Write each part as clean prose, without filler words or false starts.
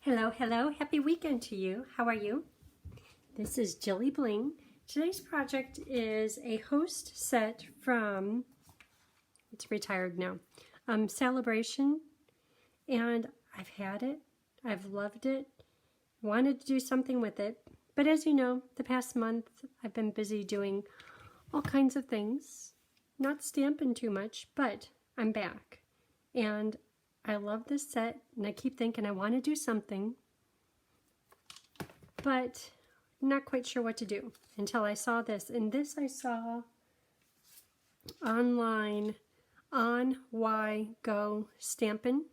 Hello, hello. Happy weekend to you. How are you? This is Jilly Bling. Today's project is a host set from, it's retired now, Celebration. And I've had it. I've loved it. Wanted to do something with it. But as you know, the past month I've been busy doing all kinds of things. Not stamping too much, but I'm back. And I love this set, and I keep thinking I want to do something, but I'm not quite sure what to do until I saw this. And this I saw online on Why Go Stampin'.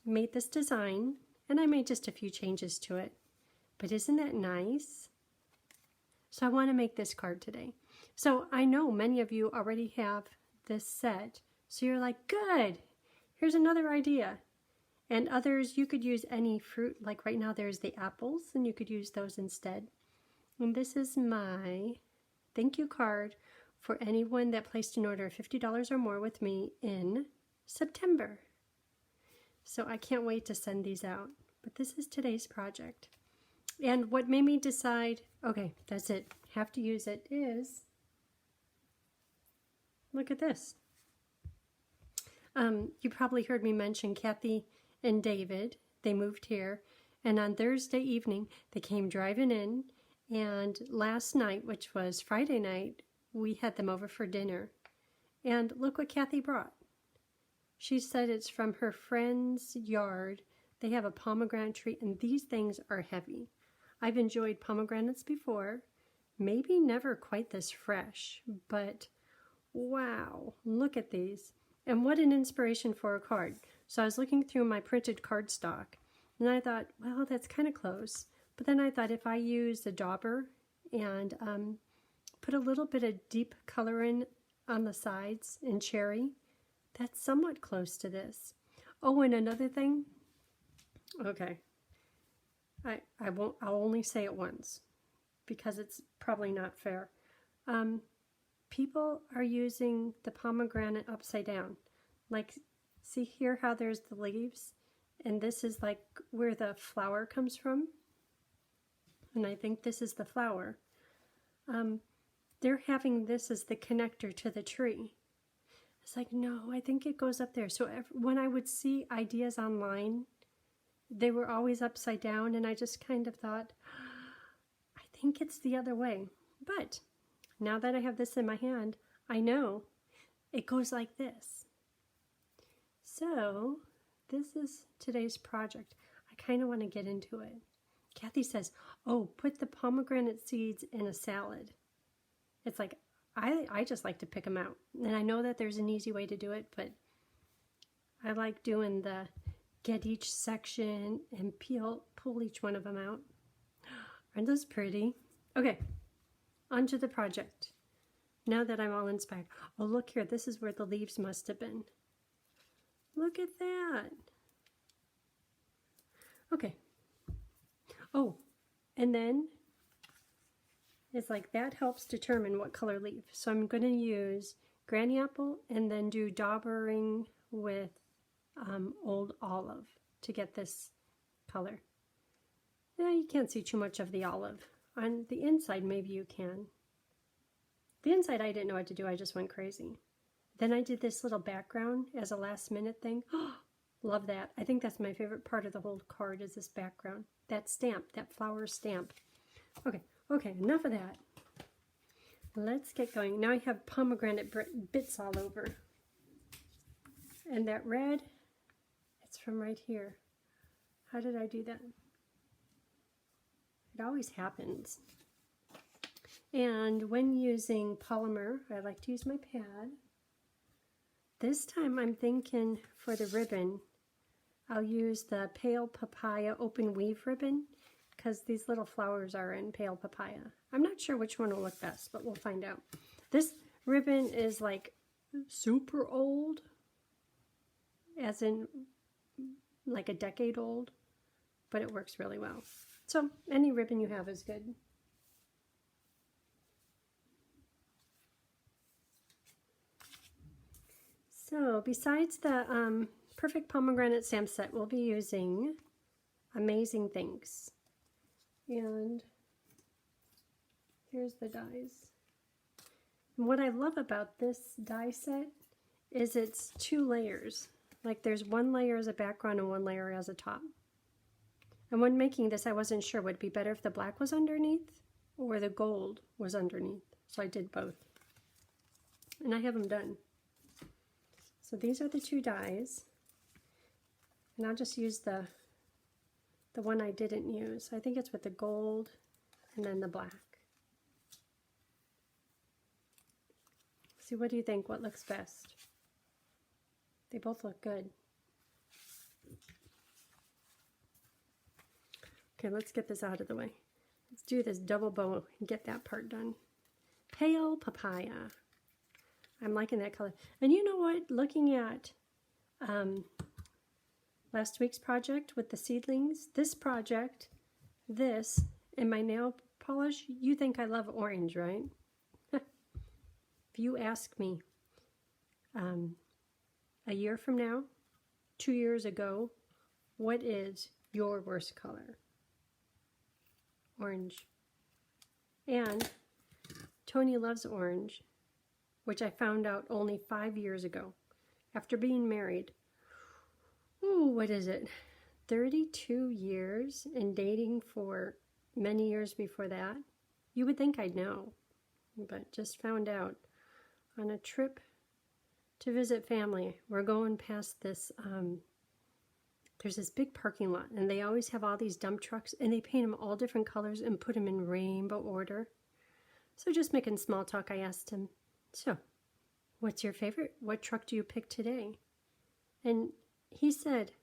Made this design, and I made just a few changes to it. But isn't that nice? So I want to make this card today. So I know many of you already have this set, so you're like, good! Here's another idea. And others, you could use any fruit. Like right now there's the apples, and you could use those instead. And this is my thank you card for anyone that placed an order of $50 or more with me in September. So I can't wait to send these out. But this is today's project. And what made me decide, okay, that's it, have to use it, is, look at this. You probably heard me mention Kathy and David. They moved here, and on Thursday evening they came driving in, and last night, which was Friday night, we had them over for dinner. And look what Kathy brought. She said it's from her friend's yard. They have a pomegranate tree, and these things are heavy. I've enjoyed pomegranates before, maybe never quite this fresh, but wow, look at these. And what an inspiration for a card. So I was looking through my printed cardstock, and I thought, well, that's kind of close. But then I thought if I use the dauber and put a little bit of deep color in on the sides in cherry, that's somewhat close to this. Oh, and another thing. Okay. I'll only say it once because it's probably not fair. People are using the pomegranate upside down. Like, see here how there's the leaves? And this is like where the flower comes from. And I think this is the flower. They're having this as the connector to the tree. It's like, no, I think it goes up there. So when I would see ideas online, they were always upside down, and I just kind of thought, I think it's the other way. But now that I have this in my hand, I know it goes like this. So this is today's project. I kind of want to get into it. Kathy says, oh, put the pomegranate seeds in a salad. It's like, I just like to pick them out. And I know that there's an easy way to do it, but I like doing the get each section and pull each one of them out. Aren't those pretty? Okay. On to the project. Now that I'm all inspired. Oh, look here. This is where the leaves must have been. Look at that. Okay. Oh, and then it's like that helps determine what color leaf. So I'm going to use Granny Apple and then do daubering with Old Olive to get this color. Now you can't see too much of the olive. On the inside, maybe you can. The inside, I didn't know what to do. I just went crazy. Then I did this little background as a last minute thing. Love that. I think that's my favorite part of the whole card is this background. That stamp, that flower stamp. Okay, enough of that. Let's get going. Now I have pomegranate bits all over. And that red, it's from right here. How did I do that? It always happens. And when using polymer, I like to use my pad. This time I'm thinking for the ribbon, I'll use the Pale Papaya Open Weave ribbon because these little flowers are in Pale Papaya. I'm not sure which one will look best, but we'll find out. This ribbon is like super old, as in like a decade old, but it works really well. So any ribbon you have is good. So besides the Perfect Pomegranate stamp set, we'll be using amazing things. And here's the dies. And what I love about this die set is it's 2 layers. Like there's 1 layer as a background and 1 layer as a top. And when making this, I wasn't sure, would it be better if the black was underneath or the gold was underneath? So I did both. And I have them done. So these are the 2 dies. And I'll just use the one I didn't use. I think it's with the gold and then the black. See, what do you think? What looks best? They both look good. Okay, let's get this out of the way. Let's do this double bow and get that part done. Pale papaya. I'm liking that color. And you know what? Looking at last week's project with the seedlings, this project, this, and my nail polish, you think I love orange, right? If you ask me a year from now, 2 years ago, what is your worst color? Orange. And Tony loves orange, which I found out only 5 years ago. After being married, what is it? 32 years and dating for many years before that. You would think I'd know, but just found out on a trip to visit family. We're going past this, there's this big parking lot, and they always have all these dump trucks, and they paint them all different colors and put them in rainbow order. So just making small talk, I asked him, so what's your favorite? What truck do you pick today? And he said,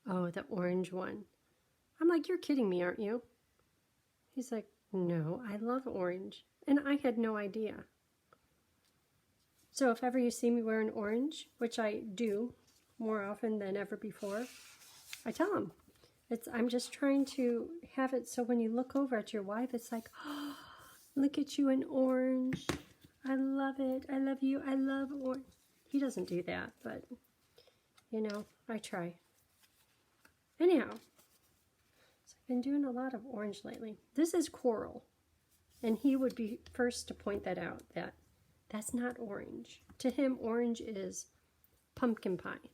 oh, the orange one. I'm like, you're kidding me, aren't you? He's like, no, I love orange. And I had no idea. So if ever you see me wearing orange, which I do more often than ever before, I tell him, I'm just trying to have it so when you look over at your wife, it's like, oh, look at you in orange. I love it. I love you. I love orange. He doesn't do that, but, you know, I try. Anyhow, so I've been doing a lot of orange lately. This is coral, and he would be first to point that out, that that's not orange. To him, orange is pumpkin pie.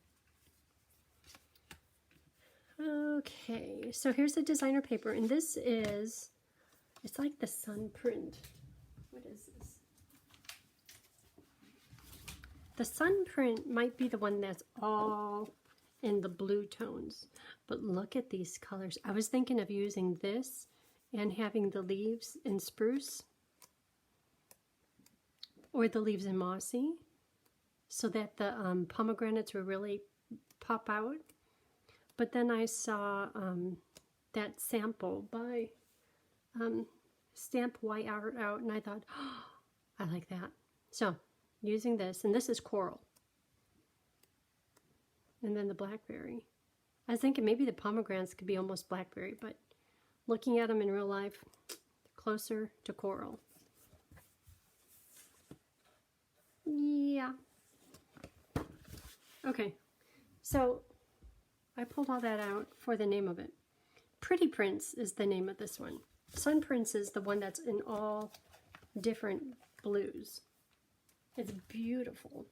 Okay, so here's the designer paper, and this is, it's like the sun print. What is this? The sun print might be the one that's all in the blue tones, but look at these colors. I was thinking of using this and having the leaves in spruce or the leaves in mossy so that the pomegranates will really pop out. But then I saw that sample by Stamp White Art out, and I thought, oh, I like that. So using this, and this is coral. And then the blackberry. I was thinking maybe the pomegranates could be almost blackberry, but looking at them in real life, closer to coral. Yeah. Okay, so I pulled all that out for the name of it. Pretty Prince is the name of this one. Sun Prince is the one that's in all different blues. It's beautiful.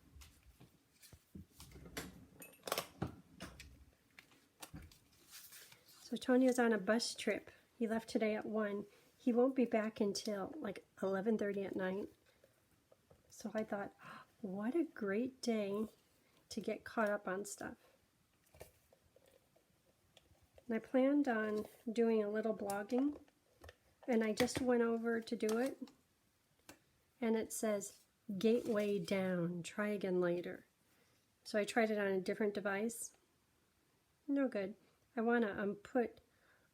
So Tony is on a bus trip. He left today at 1. He won't be back until like 11:30 at night. So I thought, what a great day to get caught up on stuff. And I planned on doing a little blogging, and I just went over to do it, and it says, gateway down, try again later. So I tried it on a different device. No good. I want to put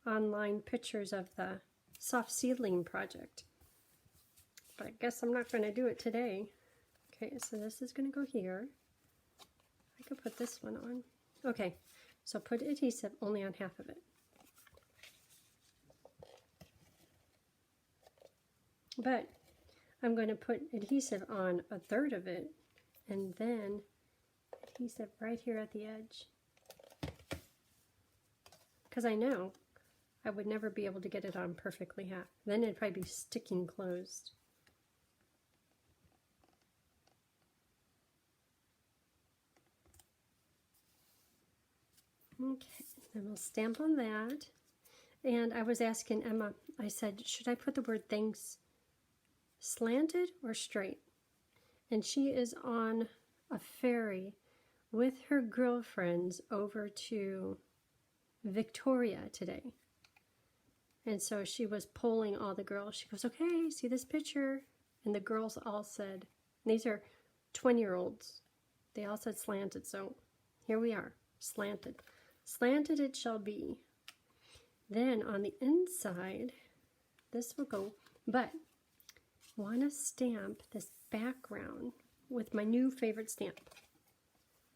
online pictures of the soft seedling project, but I guess I'm not going to do it today. Okay, so this is going to go here. I could put this one on. Okay, so put adhesive only on half of it. But I'm going to put adhesive on a third of it, and then adhesive right here at the edge. Because I know I would never be able to get it on perfectly half. Then it'd probably be sticking closed. Okay, then we'll stamp on that. And I was asking Emma, I said, should I put the word thanks slanted or straight? And she is on a ferry with her girlfriends over to Victoria today. And so she was polling all the girls. She goes, okay, see this picture? And the girls all said, these are 20-year-olds. They all said slanted, so here we are, slanted. Slanted it shall be. Then on the inside, this will go, but I want to stamp this background with my new favorite stamp.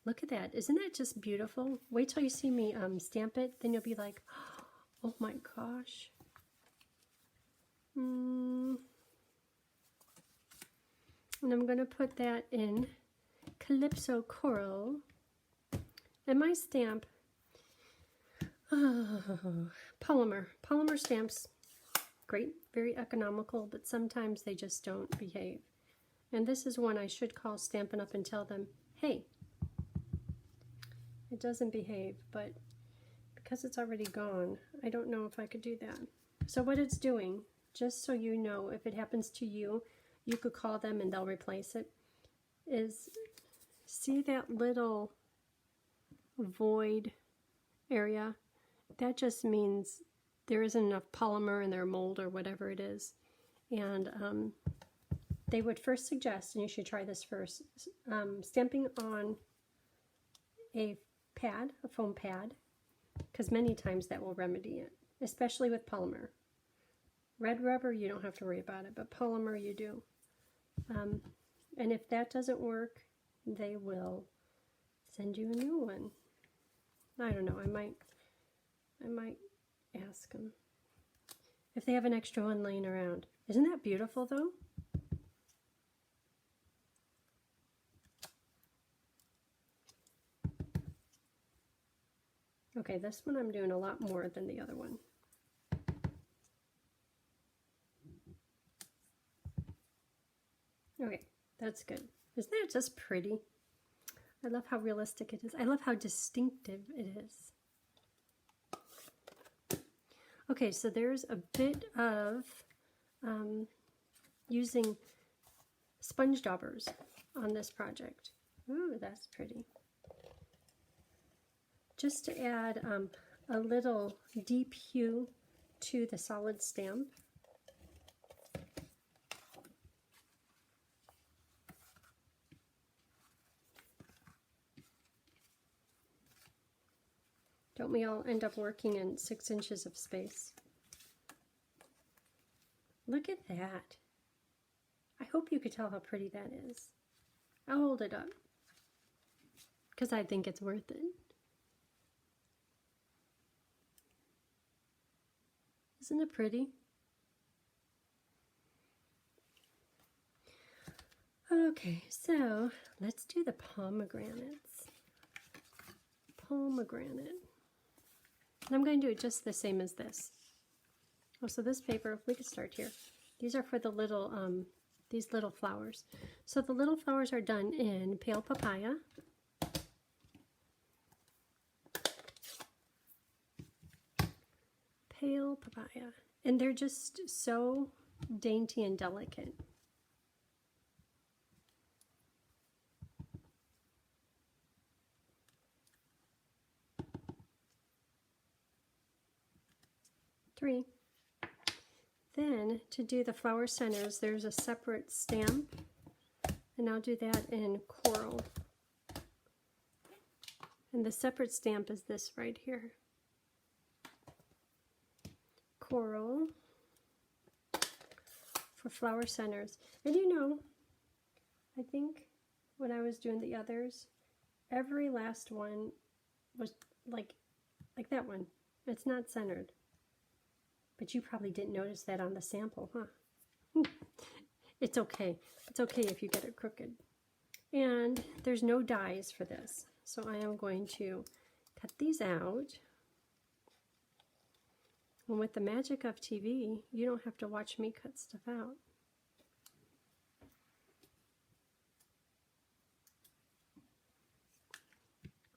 Look at that. Isn't that just beautiful? Wait till you see me stamp it, then you'll be like, oh my gosh. And I'm going to put that in Calypso Coral. And my stamp, polymer stamps, great, very economical, but sometimes they just don't behave. And this is one I should call Stampin' Up! And tell them, hey, it doesn't behave, but because it's already gone, I don't know if I could do that. So what it's doing, just so you know, if it happens to you, you could call them and they'll replace it, is see that little void area? That just means there isn't enough polymer in their mold or whatever it is. And they would first suggest, and you should try this first, stamping on a pad, a foam pad, because many times that will remedy it, especially with polymer. Red rubber, you don't have to worry about it, but polymer you do. And if that doesn't work, they will send you a new one. I don't know, I might ask them if they have an extra one laying around. Isn't that beautiful though? Okay, this one I'm doing a lot more than the other one. Okay, that's good. Isn't that just pretty? I love how realistic it is. I love how distinctive it is. Okay, so there's a bit of using sponge daubers on this project. Ooh, that's pretty. Just to add a little deep hue to the solid stamp. Don't we all end up working in 6 inches of space? Look at that. I hope you could tell how pretty that is. I'll hold it up because I think it's worth it. Isn't it pretty? Okay, so let's do the pomegranates. Pomegranate. And I'm going to do it just the same as this. Oh, so this paper, we could start here. These are for the little, these little flowers. So the little flowers are done in pale papaya. Pale papaya. And they're just so dainty and delicate. Three. Then to do the flower centers, there's a separate stamp, and I'll do that in coral. And the separate stamp is this right here. Coral for flower centers. And you know, I think when I was doing the others, every last one was like that one. It's not centered. But you probably didn't notice that on the sample, huh? It's okay. It's okay if you get it crooked. And there's no dies for this. So I am going to cut these out. And with the magic of TV, you don't have to watch me cut stuff out.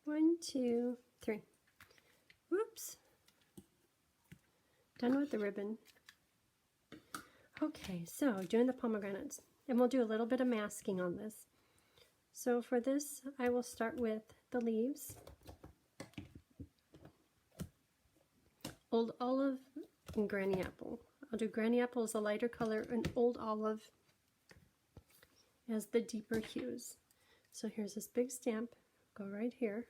One, two, three. Whoops. Done with the ribbon. Okay, so doing the pomegranates. And we'll do a little bit of masking on this. So for this, I will start with the leaves. Old Olive and Granny Apple. I'll do Granny Apple as a lighter color and Old Olive as the deeper hues. So here's this big stamp. Go right here.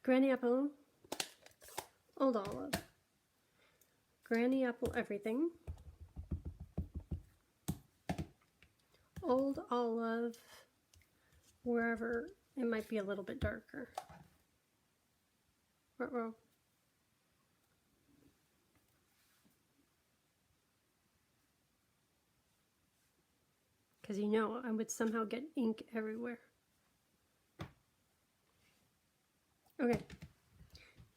Granny Apple, Old Olive, Granny Apple everything, Old Olive, wherever it might be a little bit darker. Uh-oh. Because you know I would somehow get ink everywhere. Okay,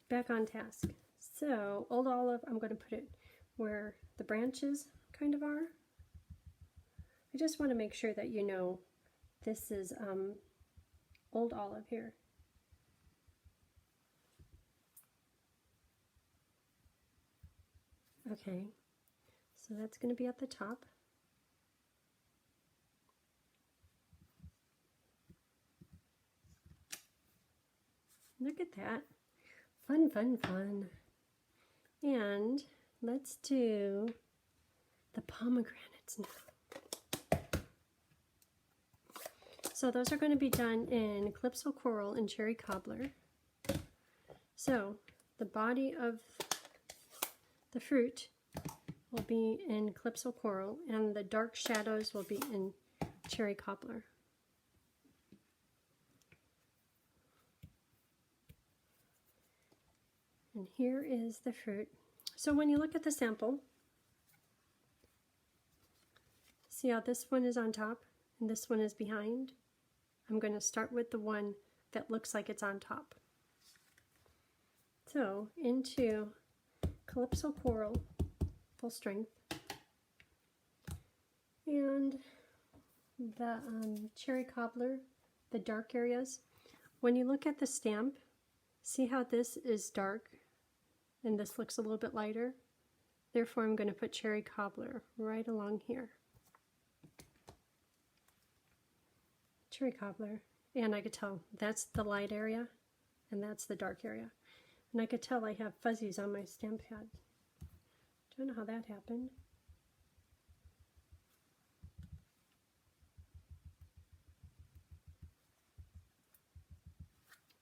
back on task. So, Old Olive, I'm going to put it where the branches kind of are. I just want to make sure that you know this is Old Olive here. Okay, so that's going to be at the top. Look at that. Fun, fun, fun. And let's do the pomegranates now. So those are going to be done in Calypso Coral and Cherry Cobbler. So the body of the fruit will be in Calypso Coral and the dark shadows will be in Cherry Cobbler. And here is the fruit. So when you look at the sample, see how this one is on top and this one is behind? I'm going to start with the one that looks like it's on top. So into Calypso Coral, full strength, and the Cherry Cobbler, the dark areas. When you look at the stamp, see how this is dark and this looks a little bit lighter? Therefore, I'm going to put Cherry Cobbler right along here. Cherry Cobbler. And I could tell that's the light area and that's the dark area. And I could tell I have fuzzies on my stamp pad. Don't know how that happened.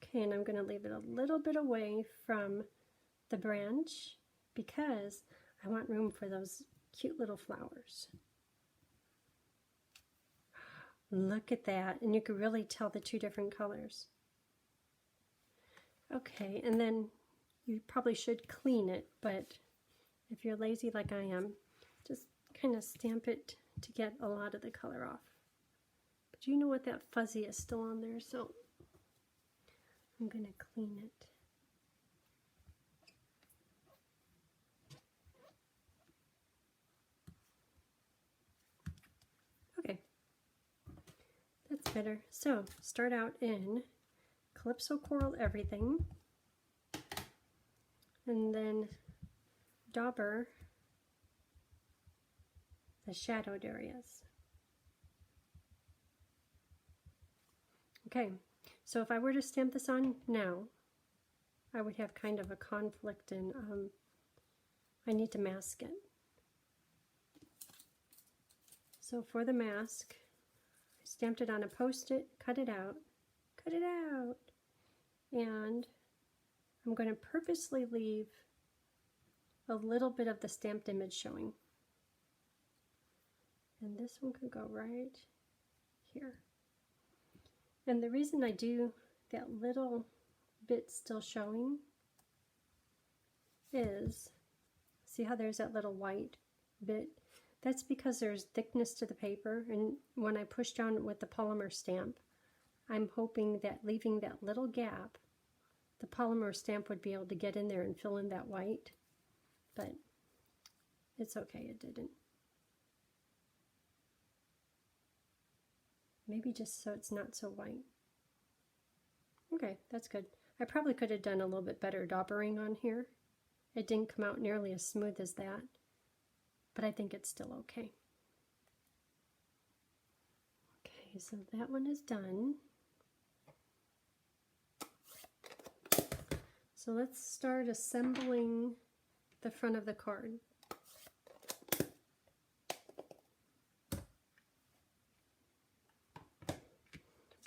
Okay, and I'm going to leave it a little bit away from the branch because I want room for those cute little flowers. Look at that, and you can really tell the two different colors. Okay, and then you probably should clean it, but if you're lazy like I am, just kind of stamp it to get a lot of the color off. But you know what, that fuzzy is still on there, so I'm going to clean it. Okay, that's better. So start out in Calypso Coral everything, and then dauber the shadowed areas. Okay, so if I were to stamp this on now, I would have kind of a conflict in, I need to mask it. So for the mask, I stamped it on a Post-it, cut it out, and I'm going to purposely leave a little bit of the stamped image showing. And this one could go right here. And the reason I do that little bit still showing is, see how there's that little white bit? That's because there's thickness to the paper, and when I push down with the polymer stamp, I'm hoping that leaving that little gap the polymer stamp would be able to get in there and fill in that white, but it's okay, it didn't. Maybe just so it's not so white. Okay, that's good. I probably could have done a little bit better daubering on here. It didn't come out nearly as smooth as that, but I think it's still okay. Okay, so that one is done. So let's start assembling the front of the card.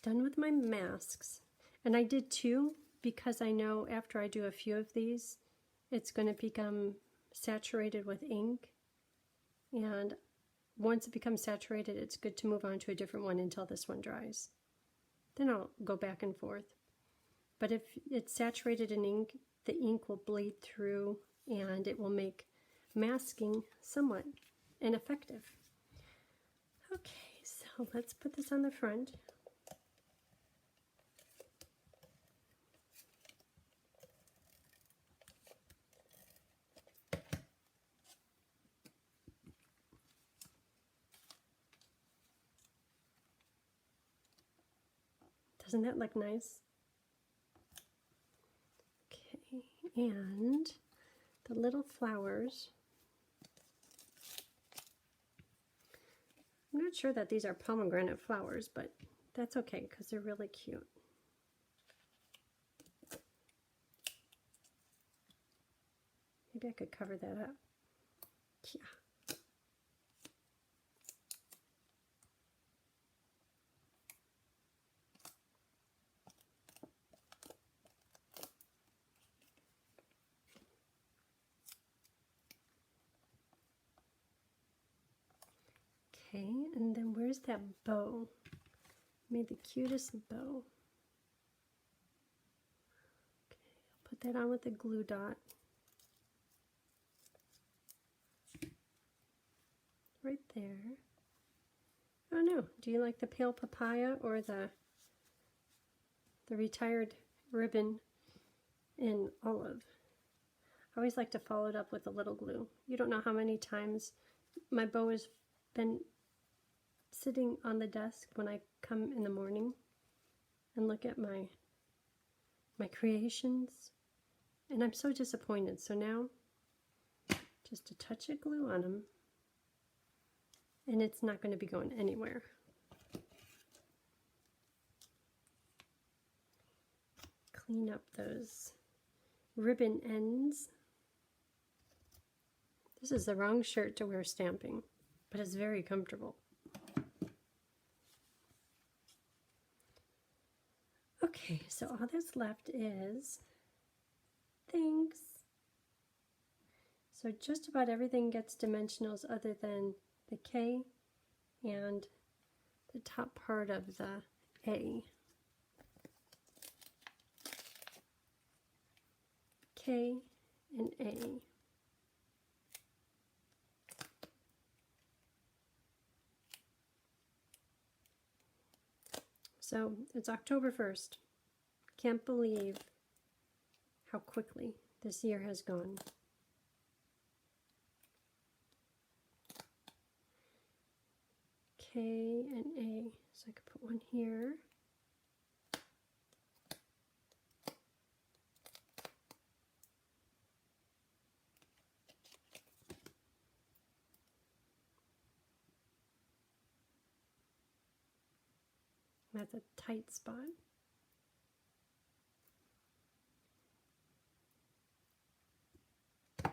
Done with my masks, and I did two because I know after I do a few of these it's going to become saturated with ink, and once it becomes saturated it's good to move on to a different one until this one dries. Then I'll go back and forth. But if it's saturated in ink, the ink will bleed through and it will make masking somewhat ineffective. Okay, so let's put this on the front. Doesn't that look nice? Okay, and the little flowers. I'm not sure that these are pomegranate flowers, but that's okay because they're really cute. Maybe I could cover that up. Yeah. Okay, and then where's that bow? Made the cutest bow. Okay, I'll put that on with the glue dot. Right there. Oh no, do you like the pale papaya or the retired ribbon in olive? I always like to follow it up with a little glue. You don't know how many times my bow has been sitting on the desk when I come in the morning and look at my creations, and I'm so disappointed. So now just a touch of glue on them, and it's not going to be going anywhere. Clean up those ribbon ends. This is the wrong shirt to wear stamping, but it's very comfortable. Okay, so all that's left is things. So just about everything gets dimensionals other than the K and the top part of the A. K and A. So it's October 1st. Can't believe how quickly this year has gone. K and A. So I could put one here. That's a tight spot. The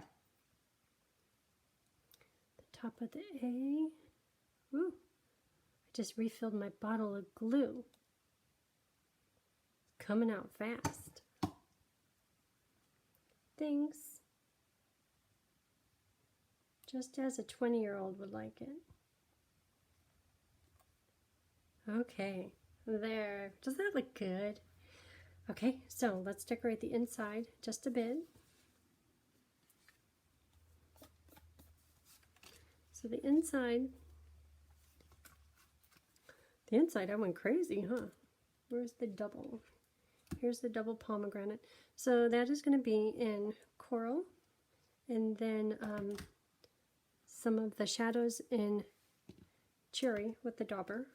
top of the A. Ooh, I just refilled my bottle of glue. Coming out fast. Thanks. Just as a 20-year-old would like it. Okay. There. Does that look good? Okay, so let's decorate the inside just a bit. So the inside I went crazy, huh? Where's the double? here's the double pomegranate. So that is going to be in coral, and then some of the shadows in cherry with the dauber.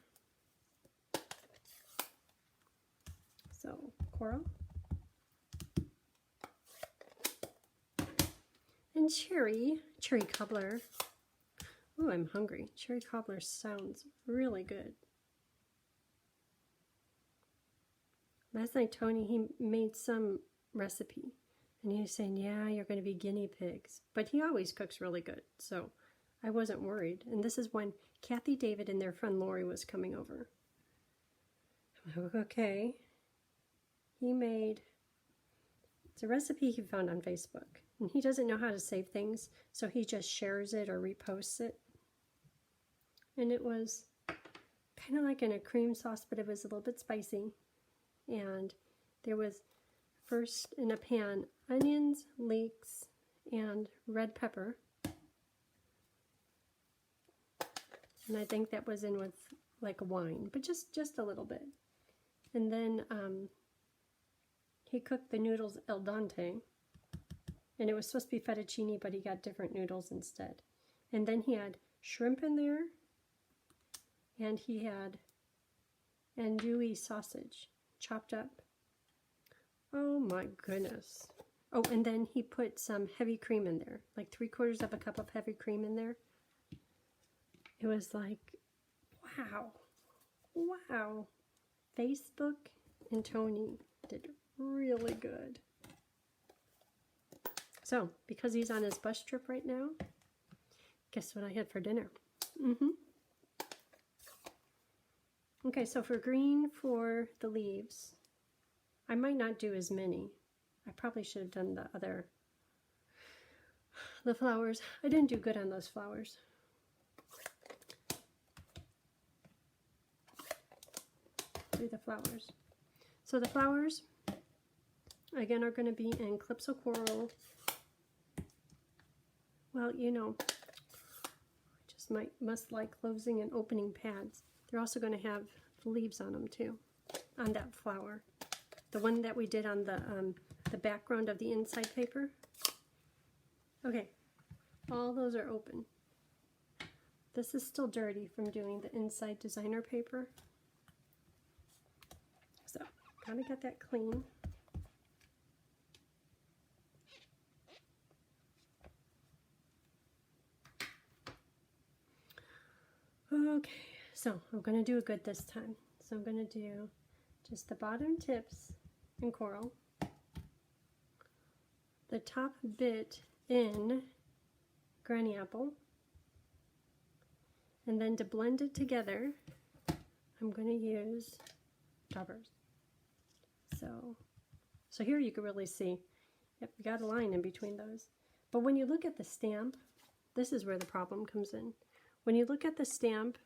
So coral and cherry cobbler. Ooh, I'm hungry. Cherry cobbler sounds really good. Last night, Tony, he made some recipe, and he was saying, yeah, you're going to be guinea pigs. But he always cooks really good, so I wasn't worried. And this is when Kathy, David, and their friend Lori was coming over. I'm like, okay. He made, it's a recipe he found on Facebook. And he doesn't know how to save things, so he just shares it or reposts it. And it was kind of like in a cream sauce, but it was a little bit spicy. And there was first in a pan onions, leeks, and red pepper. And I think that was in with like wine, but just a little bit. And then he cooked the noodles al dente. And it was supposed to be fettuccine, but he got different noodles instead. And then he had shrimp in there. And he had andouille sausage chopped up. Oh my goodness. Oh, and then he put some heavy cream in there, like 3/4 of a cup of heavy cream in there. It was like, wow, wow. Facebook and Tony did really good. So, because he's on his bus trip right now, guess what I had for dinner? Okay, so for green for the leaves, I might not do as many. I probably should have done the flowers. I didn't do good on those flowers. Do the flowers. So the flowers, again, are going to be in Calypso Coral. Well, you know, I just must like closing and opening pads. They're also going to have the leaves on them too, on that flower. The one that we did on the background of the inside paper. Okay, all those are open. This is still dirty from doing the inside designer paper. So, gotta get that clean. Okay, so I'm going to do it good this time. So I'm going to do just the bottom tips in coral, the top bit in granny apple, and then to blend it together, I'm going to use daubers. So here you can really see, yep, we got a line in between those. But when you look at the stamp, this is where the problem comes in. When you look at the stamp,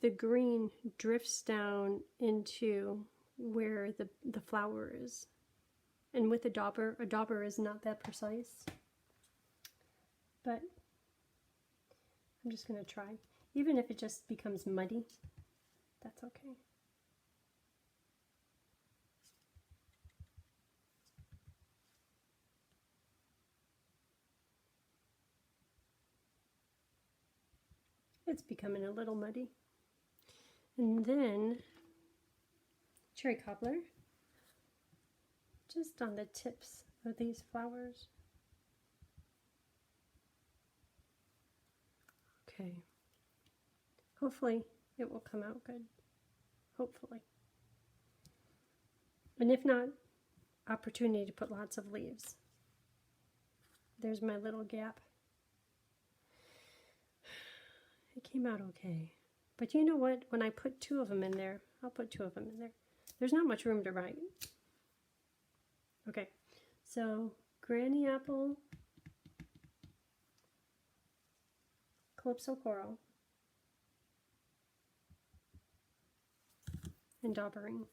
the green drifts down into where the flower is. And with a dauber is not that precise. But I'm just going to try. Even if it just becomes muddy, that's okay. It's becoming a little muddy. And then cherry cobbler, just on the tips of these flowers. Okay. Hopefully it will come out good. Hopefully. And if not, opportunity to put lots of leaves. There's my little gap. It came out okay. But you know what? When I put 2 of them in there, I'll put 2 of them in there. There's not much room to write. Okay, so granny apple, Calypso Coral, and daubering.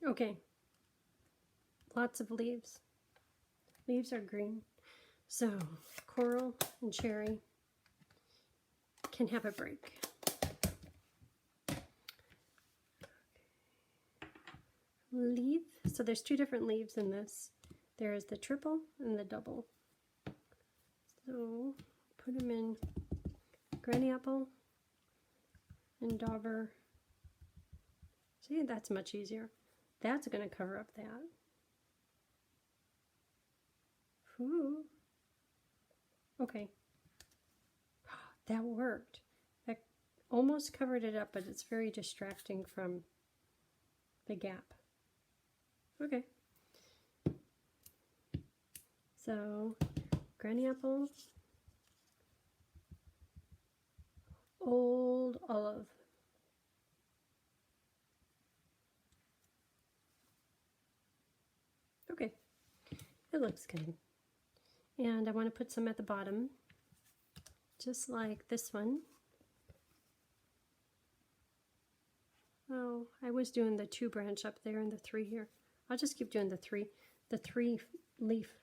Okay, lots of leaves. Leaves are green. So coral and cherry can have a break. Leaf. So there's two different leaves in this. There is the triple and the double. So put them in granny apple and dauber. See, that's much easier. That's going to cover up that. Ooh. Okay. That worked. That almost covered it up, but it's very distracting from the gap. Okay. So, granny apple, old olive. Okay, it looks good. And I want to put some at the bottom, just like this one. Oh, I was doing the 2 branch up there and the 3 here. I'll just keep doing the 3 leaf.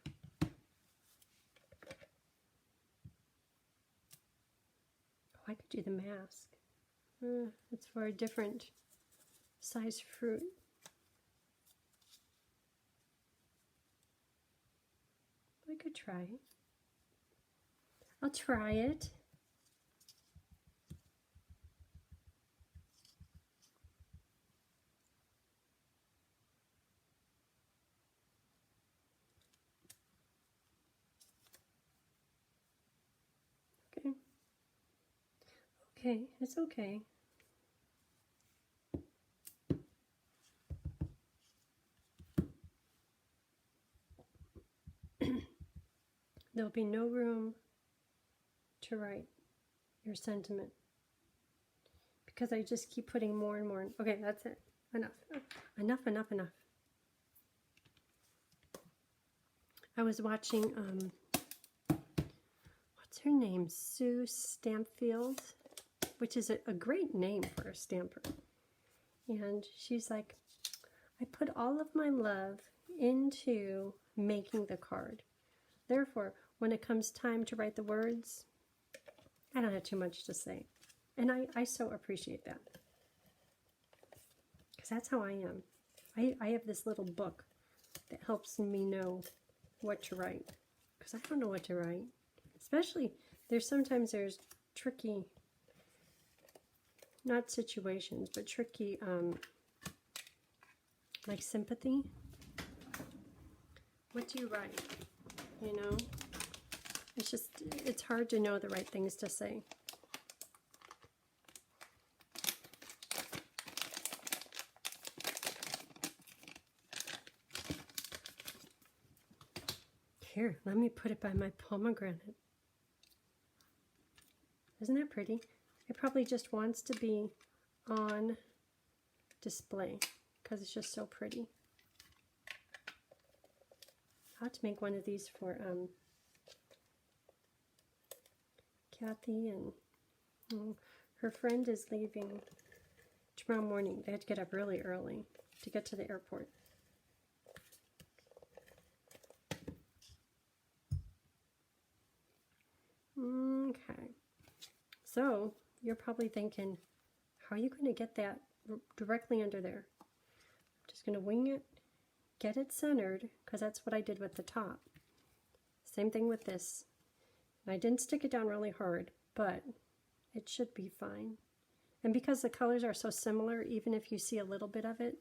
Oh, I could do the mask. It's for a different size fruit. I could try. I'll try it. Okay. Okay, it's okay. There'll be no room to write your sentiment because I just keep putting more and more. Okay, that's it. Enough. Enough, enough, enough. I was watching, what's her name? Sue Stampfield, which is a great name for a stamper. And she's like, I put all of my love into making the card. Therefore, when it comes time to write the words, I don't have too much to say. And I so appreciate that. Because that's how I am. I have this little book that helps me know what to write. Because I don't know what to write. Especially, sometimes there's tricky, not situations, but tricky, like sympathy. What do you write? You know? It's hard to know the right things to say. Here, let me put it by my pomegranate. Isn't that pretty? It probably just wants to be on display because it's just so pretty. I have to make one of these for Kathy, and her friend is leaving tomorrow morning. They had to get up really early to get to the airport. Okay, so you're probably thinking, how are you going to get that directly under there? I'm just going to wing it, get it centered, because that's what I did with the top. Same thing with this. And I didn't stick it down really hard, but it should be fine. And because the colors are so similar, even if you see a little bit of it,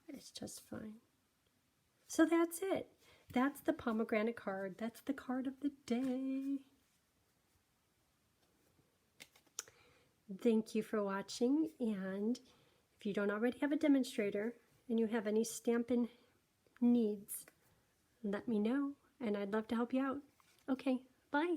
it's just fine. So that's it. That's the pomegranate card. That's the card of the day. Thank you for watching, and if you don't already have a demonstrator and you have any stamping needs, let me know, and I'd love to help you out. Okay, bye.